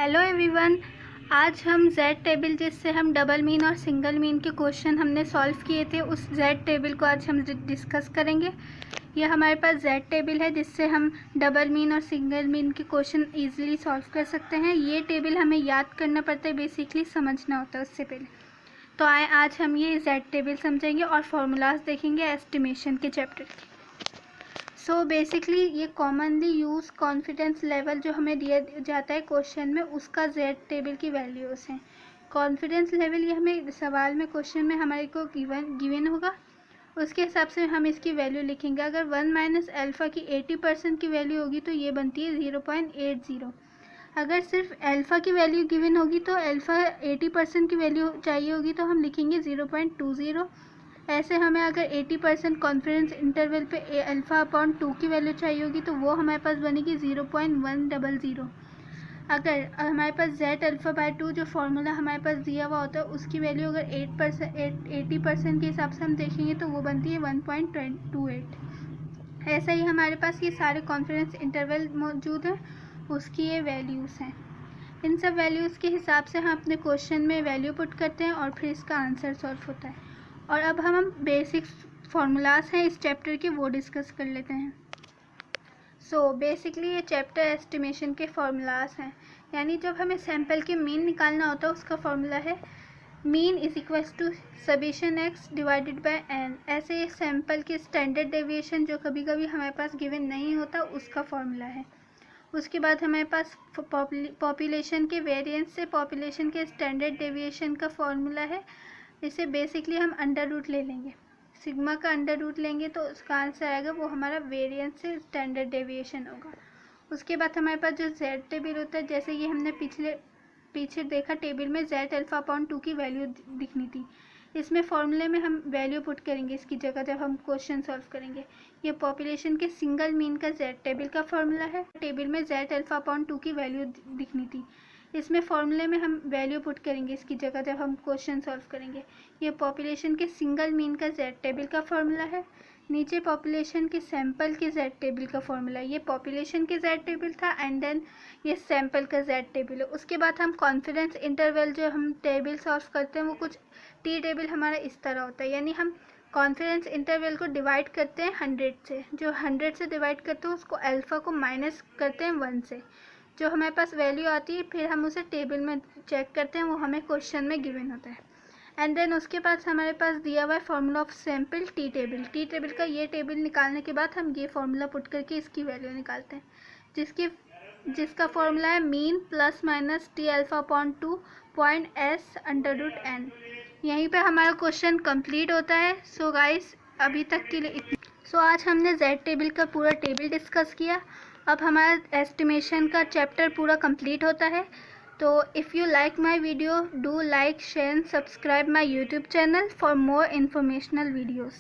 Hello everyone. आज हम Z table जिससे हम डबल मीन और सिंगल मीन के क्वेश्चन हमने सॉल्व किए थे उस जेड टेबल को आज हम डिस्कस करेंगे। यह हमारे पास जेड टेबल है जिससे हम डबल मीन और सिंगल मीन के क्वेश्चन इजीली सॉल्व कर सकते हैं। ये टेबल हमें याद करना पड़ता है, बेसिकली समझना होता है उससे पहले। तो आए आज हम ये जेड टेबल समझेंगे और फॉर्मूलाज देखेंगे एस्टिमेशन के चैप्टर के। सो बेसिकली ये कॉमनली यूज़ कॉन्फिडेंस लेवल जो हमें दिया जाता है क्वेश्चन में, उसका जेड टेबल की वैल्यूज़ हैं। कॉन्फिडेंस लेवल ये हमें सवाल में क्वेश्चन में हमारे को गिवन होगा, उसके हिसाब से हम इसकी वैल्यू लिखेंगे। अगर 1 माइनस अल्फ़ा की 80% की वैल्यू होगी तो ये बनती है 0.80। अगर सिर्फ अल्फ़ा की वैल्यू गिवन होगी तो अल्फ़ा 80% की वैल्यू चाहिए होगी तो हम लिखेंगे 0.20। ऐसे हमें अगर 80% कॉन्फिडेंस इंटरवल पे अल्फ़ा अपॉन 2 की वैल्यू चाहिए होगी तो वो हमारे पास बनेगी 0.100। अगर हमारे पास जेड अल्फ़ा बाय 2 जो फार्मूला हमारे पास दिया हुआ होता है उसकी वैल्यू अगर 80% के हिसाब से हम देखेंगे तो वो बनती है 1.28। ऐसा ही हमारे पास ये सारे कॉन्फिडेंस इंटरवल मौजूद हैं, उसकी ये वैल्यूज़ हैं। इन सब वैल्यूज़ के हिसाब से हम अपने क्वेश्चन में वैल्यू पुट करते हैं और फिर इसका आंसर सॉल्व होता है। और अब हम बेसिक फार्मूलाज हैं इस चैप्टर के, वो डिस्कस कर लेते हैं। सो बेसिकली ये चैप्टर एस्टिमेशन के फार्मूलाज हैं, यानी जब हमें सैम्पल के मीन निकालना होता है उसका फार्मूला है mean is equals to summation x divided by n. ऐसे एक सैम्पल के स्टैंडर्ड डेविएशन जो कभी कभी हमारे पास गिवन नहीं होता उसका फार्मूला है। उसके बाद हमारे पास पॉपुलेशन के वेरिएंस से पॉपुलेशन के स्टैंडर्ड डेविएशन का फार्मूला है। इसे बेसिकली हम अंडर रूट ले लेंगे, सिग्मा का अंडर रूट लेंगे तो उसका आंसर आएगा वो हमारा वेरिएंस से स्टैंडर्ड डेविएशन होगा। उसके बाद हमारे पास जो जेड टेबल होता है, जैसे ये हमने पीछे देखा टेबल में जेड अल्फ़ा अपॉन 2 की वैल्यू दिखनी थी, इसमें फॉर्मूले में हम वैल्यू पुट करेंगे इसकी जगह जब हम क्वेश्चन सॉल्व करेंगे। ये पॉपुलेशन के सिंगल मीन का जेड टेबल का फॉर्मूला है। टेबल में जेड अल्फ़ा अपॉन 2 की वैल्यू दिखनी थी, इसमें फॉर्मूले में हम वैल्यू पुट करेंगे इसकी जगह जब हम क्वेश्चन सॉल्व करेंगे। ये पॉपुलेशन के सिंगल मीन का जेड टेबल का फॉर्मूला है। नीचे पॉपुलेशन के सैंपल के जेड टेबल का फॉर्मूला, ये पॉपुलेशन के जेड टेबल था एंड देन ये सैंपल का जेड टेबल है। उसके बाद हम कॉन्फिडेंस इंटरवल जो हम टेबल सॉल्व करते हैं वो कुछ टी टेबल हमारा इस तरह होता है, यानी हम कॉन्फिडेंस इंटरवल को डिवाइड करते हैं 100 से। जो 100 से डिवाइड करते हैं उसको अल्फ़ा को माइनस करते हैं 1 से, जो हमारे पास वैल्यू आती है फिर हम उसे टेबल में चेक करते हैं, वो हमें क्वेश्चन में गिवन होता है। एंड देन उसके बाद हमारे पास दिया हुआ है formula of sample tea table. Tea table का ये टेबल निकालने के बाद हम ये फार्मूला पुट करके इसकी वैल्यू निकालते हैं, जिसका फार्मूला है mean plus minus t alpha upon 2 point s under root n. यहीं पे हमारा क्वेश्चन कंप्लीट होता है। सो गाइस अभी तक के लिए इतना। सो आज हमने जेड टेबल का पूरा टेबल डिस्कस किया। अब हमारा एस्टिमेशन का चैप्टर पूरा कंप्लीट होता है। तो if you like my video do like share and subscribe my YouTube channel for more informational videos.